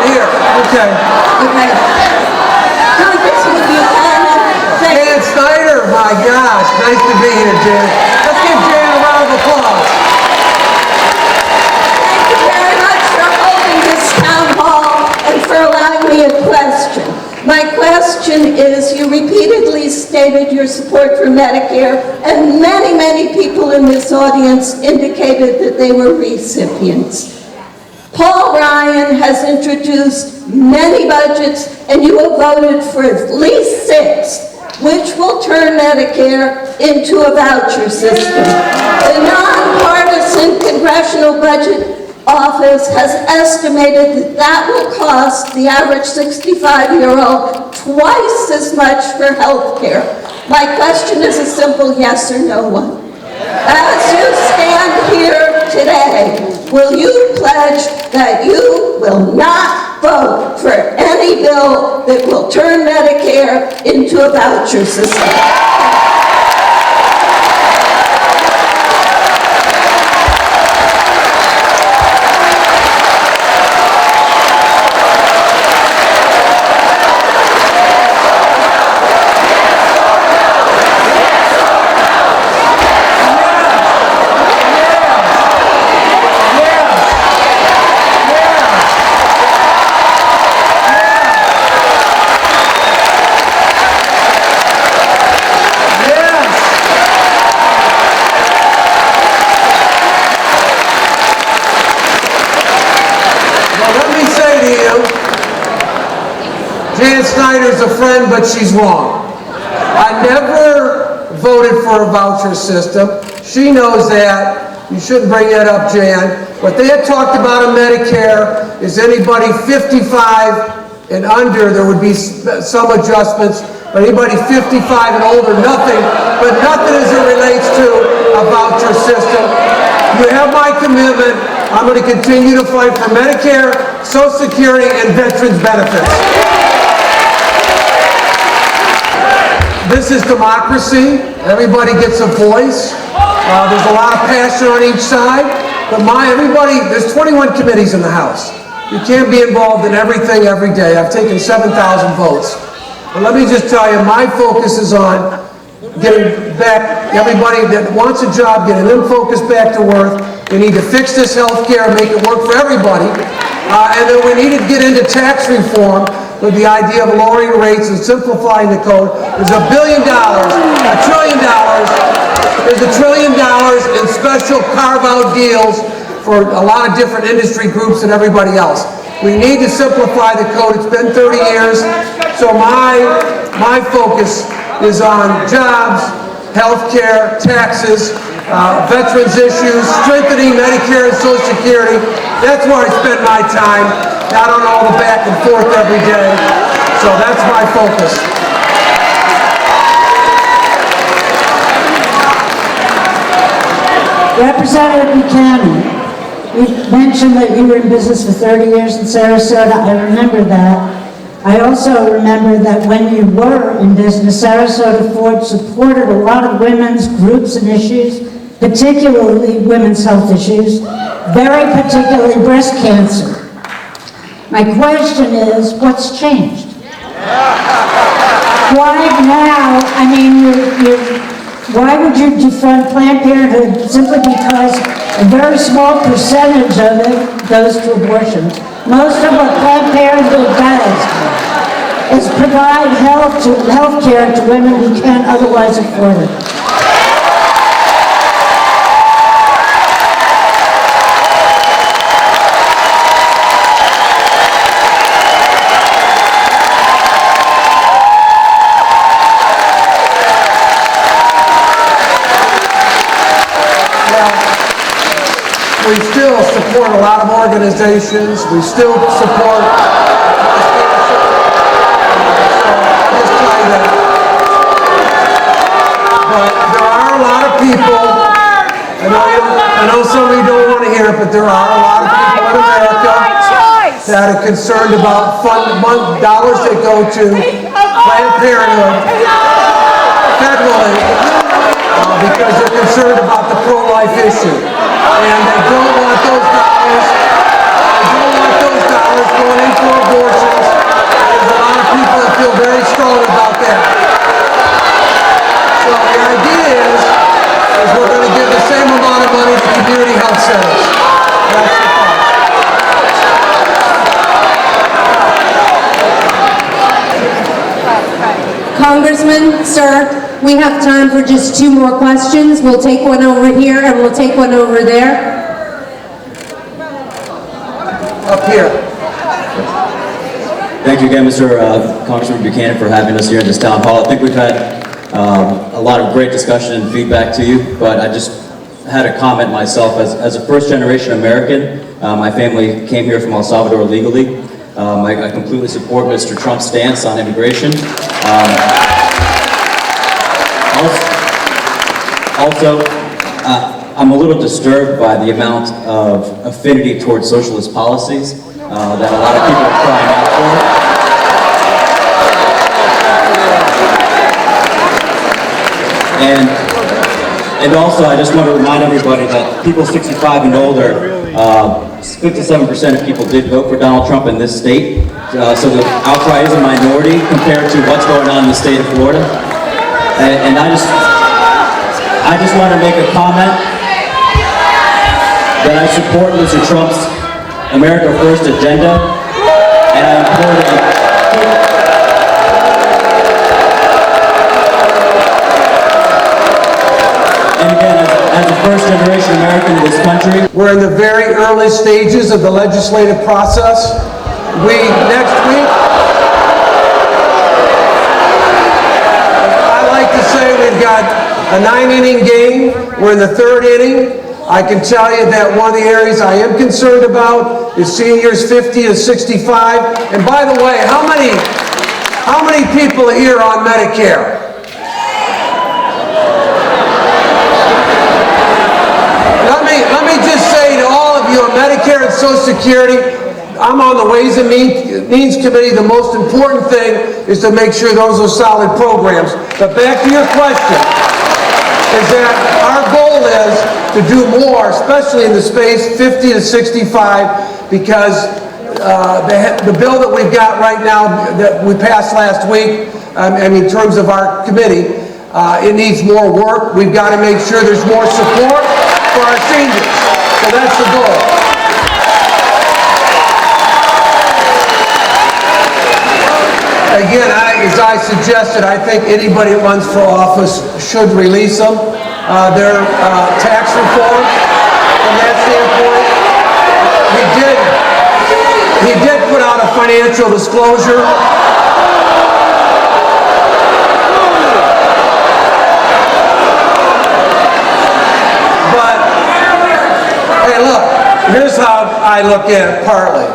here. Okay. Okay. Congressman Buchanan, Dan Snyder, my gosh, nice to be here, Jan. Let's give Jan a round of applause. thank you very much for holding this town hall and for allowing me a question. My question is, you repeatedly stated your support for Medicare, and many, many people in this audience indicated that they were recipients. Paul Ryan has introduced many budgets, and you have voted for at least 6, which will turn Medicare into a voucher system. The nonpartisan Congressional Budget Office has estimated that that will cost the average 65-year-old twice as much for health care. My question is a simple yes or no one. As you stand here today, will you pledge that you will not vote for any bill that will turn Medicare into a voucher system? Dan Snyder's a friend, but she's wrong. I never voted for a voucher system. She knows that. You shouldn't bring that up, Jan. What they had talked about in Medicare is anybody 55 and under, there would be some adjustments, but anybody 55 and older, nothing, but nothing as it relates to a voucher system. You have my commitment. I'm going to continue to fight for Medicare, Social Security, and veterans benefits. This is democracy. Everybody gets a voice. There's a lot of passion on each side. But there's 21 committees in the House. You can't be involved in everything every day. I've taken 7,000 votes. But let me just tell you, my focus is on getting back everybody that wants a job, getting them focused back to work. We need to fix this health care and make it work for everybody. And then we need to get into tax reform with the idea of lowering rates and simplifying the code. There's $1 billion, $1 trillion. There's $1 trillion in special carve-out deals for a lot of different industry groups and everybody else. We need to simplify the code. It's been 30 years. So my focus is on jobs, health care, taxes, veterans issues, strengthening Medicare and Social Security. That's where I spend my time, not on all the back and forth every day. So that's my focus. Representative Buchanan, you mentioned that you were in business for 30 years in Sarasota. I remember that. I also remember that when you were in business, Sarasota Ford supported a lot of women's groups and issues, particularly women's health issues, very particularly breast cancer. My question is, what's changed? Why now? I mean, why would you defund Planned Parenthood simply because a very small percentage of it goes to abortions? Most of what Planned Parenthood does is provide health care to women who can't otherwise afford it. We still support a lot of organizations. We still support. But there are a lot of people. I know some of you don't want to hear it, but there are a lot of people in America that are concerned about dollars that go to Planned Parenthood federally because they're concerned about the pro-life issue. And they don't want those dollars going in for We have time for just 2 more questions. We'll take one over here and we'll take one over there. Up here. Thank you again, Mr. Congressman Buchanan, for having us here in this town hall. I think we've had a lot of great discussion and feedback to you, but I just had a comment myself. As a first-generation American, my family came here from El Salvador legally. I completely support Mr. Trump's stance on immigration. Also, I'm a little disturbed by the amount of affinity towards socialist policies that a lot of people are crying out for. And also, I just want to remind everybody that people 65 and older, 57% of people did vote for Donald Trump in this state. So the outcry is a minority compared to what's going on in the state of Florida. And I just want to make a comment that I support Mr. Trump's America First agenda, and I implore that and again, as a first-generation American in this country, We're in the very early stages of the legislative process. Next week, I like to say we've got a 9-inning game. We're in the 3rd inning. I can tell you that one of the areas I am concerned about is seniors 50 to 65. And by the way, how many people are here on Medicare? Let me just say to all of you on Medicare and Social Security, I'm on the Ways and Means Committee. The most important thing is to make sure those are solid programs. But back to your question, is that our goal is to do more, especially in the space 50 to 65, because the bill that we've got right now that we passed last week, in terms of our committee, it needs more work. We've got to make sure there's more support for our seniors. So that's the goal. Again, as I suggested, I think anybody that runs for office should release them. Their tax reform, from that standpoint, he did put out a financial disclosure. But, hey, look, here's how I look at it partly.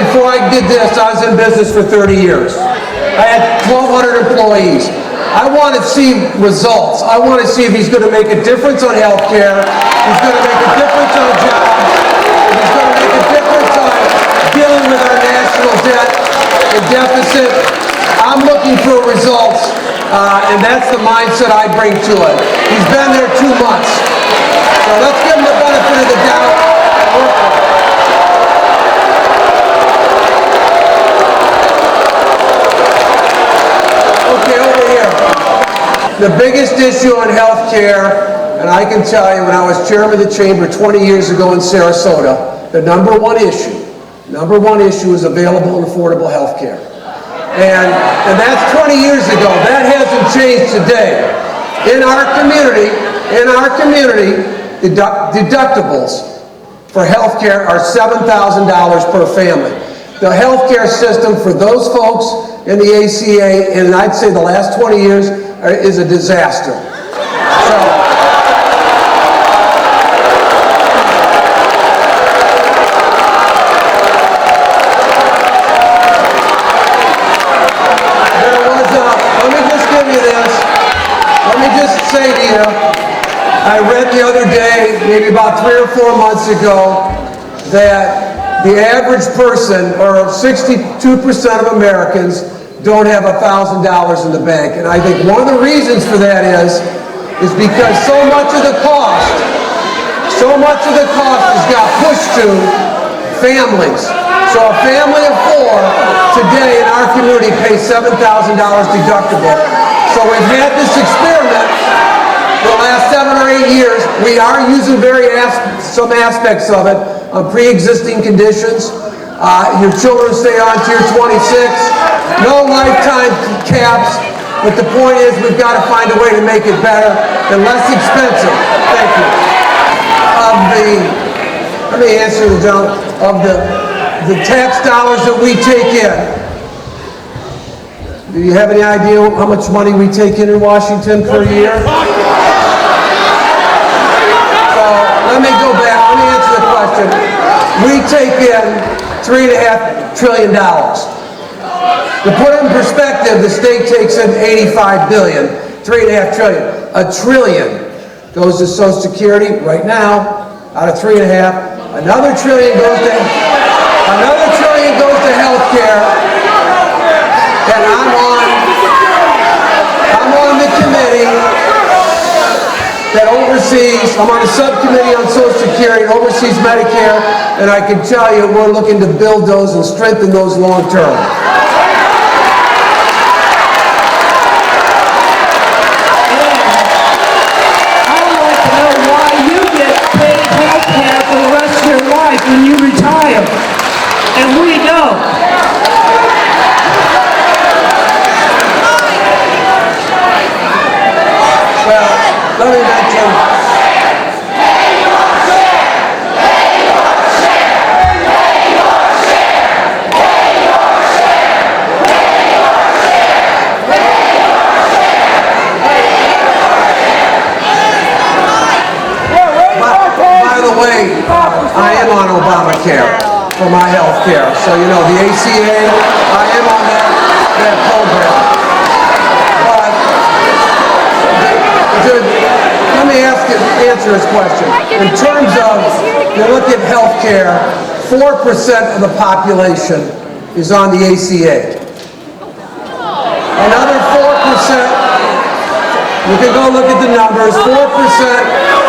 Before I did this, I was in business for 30 years. I had 1,200 employees. I want to see results. I want to see if he's going to make a difference on health care, he's going to make a difference on jobs, he's going to make a difference on dealing with our national debt and deficit. I'm looking for results, and that's the mindset I bring to it. He's been there 2 months. So let's give him the benefit of the doubt and work with it. Okay, over here. The biggest issue on health care, and I can tell you when I was chairman of the chamber 20 years ago in Sarasota, the number one issue is available and affordable health care. And that's 20 years ago. That hasn't changed today. In our community, deductibles for health care are $7,000 per family. The health care system for those folks in the ACA, and I'd say the last 20 years, is a disaster. Say to you, I read the other day, maybe about 3 or 4 months ago, that the average person, or 62% of Americans, don't have $1,000 in the bank. And I think one of the reasons for that is because so much of the cost has got pushed to families. So a family of 4 today in our community pays $7,000 deductible. So we've had this experiment for the last 7 or 8 years. We are using some aspects of it on pre-existing conditions. Your children stay on to your 26. No lifetime caps. But the point is, we've got to find a way to make it better and less expensive. Thank you. Let me answer the gentleman, of the tax dollars that we take in. Do you have any idea how much money we take in Washington per year? So let me go back, let me answer the question. We take in $3.5 trillion. To put it in perspective, the state takes in $85 billion, $3.5 trillion. $1 trillion goes to Social Security right now, out of $3.5. Another $1 trillion goes to health care. And I'm on the committee that oversees, I'm on the subcommittee on Social Security and oversees Medicare, and I can tell you we're looking to build those and strengthen those long term. When you retire, and we know. Well, let me mention. By the way, I am on Obamacare for my health care. So, you know, the ACA, I am on that program. But, let me answer this question. In terms of, you look at health care, 4% of the population is on the ACA. Another 4%, you can go look at the numbers, 4%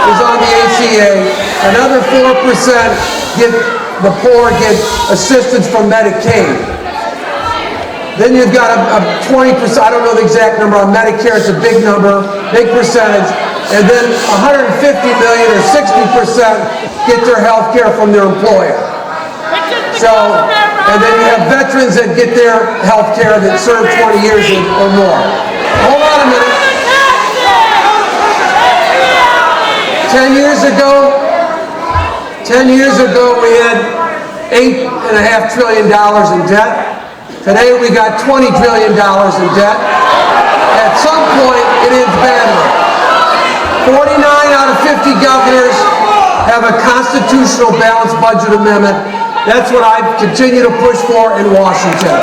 is on the ACA. Another 4% the poor get assistance from Medicaid. Then you've got a 20%, I don't know the exact number on Medicare, it's a big number, big percentage. And then 150 million or 60% get their health care from their employer. So, and then you have veterans that get their health care that serve 20 years or more. Hold on a minute. 10 years ago, we had $8.5 trillion in debt. Today, we got $20 trillion in debt. At some point, it ends badly. 49 out of 50 governors have a constitutional balanced budget amendment. That's what I continue to push for in Washington.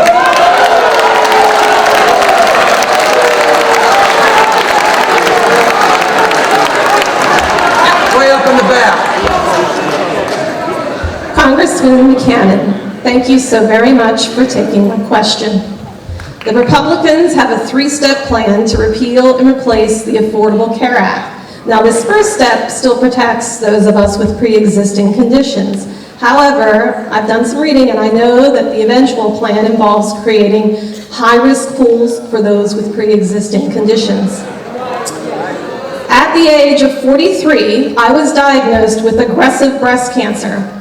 Way up in the back. Congressman Buchanan, thank you so very much for taking my question. The Republicans have a three-step plan to repeal and replace the Affordable Care Act. Now, this first step still protects those of us with pre-existing conditions. However, I've done some reading and I know that the eventual plan involves creating high-risk pools for those with pre-existing conditions. At the age of 43, I was diagnosed with aggressive breast cancer,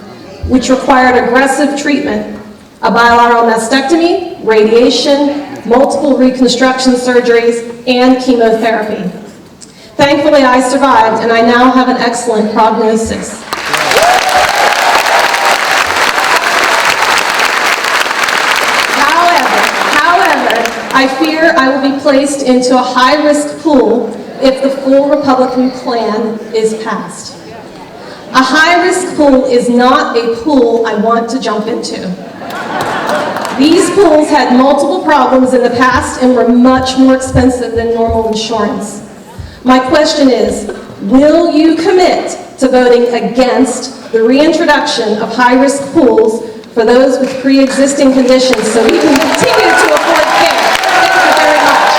which required aggressive treatment, a bilateral mastectomy, radiation, multiple reconstruction surgeries, and chemotherapy. Thankfully, I survived, and I now have an excellent prognosis. However, I fear I will be placed into a high-risk pool if the full Republican plan is passed. A high-risk pool is not a pool I want to jump into. These pools had multiple problems in the past and were much more expensive than normal insurance. My question is, will you commit to voting against the reintroduction of high-risk pools for those with pre-existing conditions so we can continue to afford care? Thank you very much.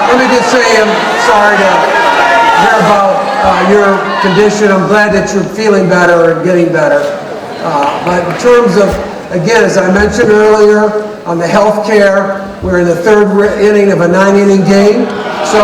Let me just say I'm sorry to hear about your condition. I'm glad that you're feeling better and getting better. But in terms of, again, as I mentioned earlier, on the health care, we're in the third inning of a 9-inning game. So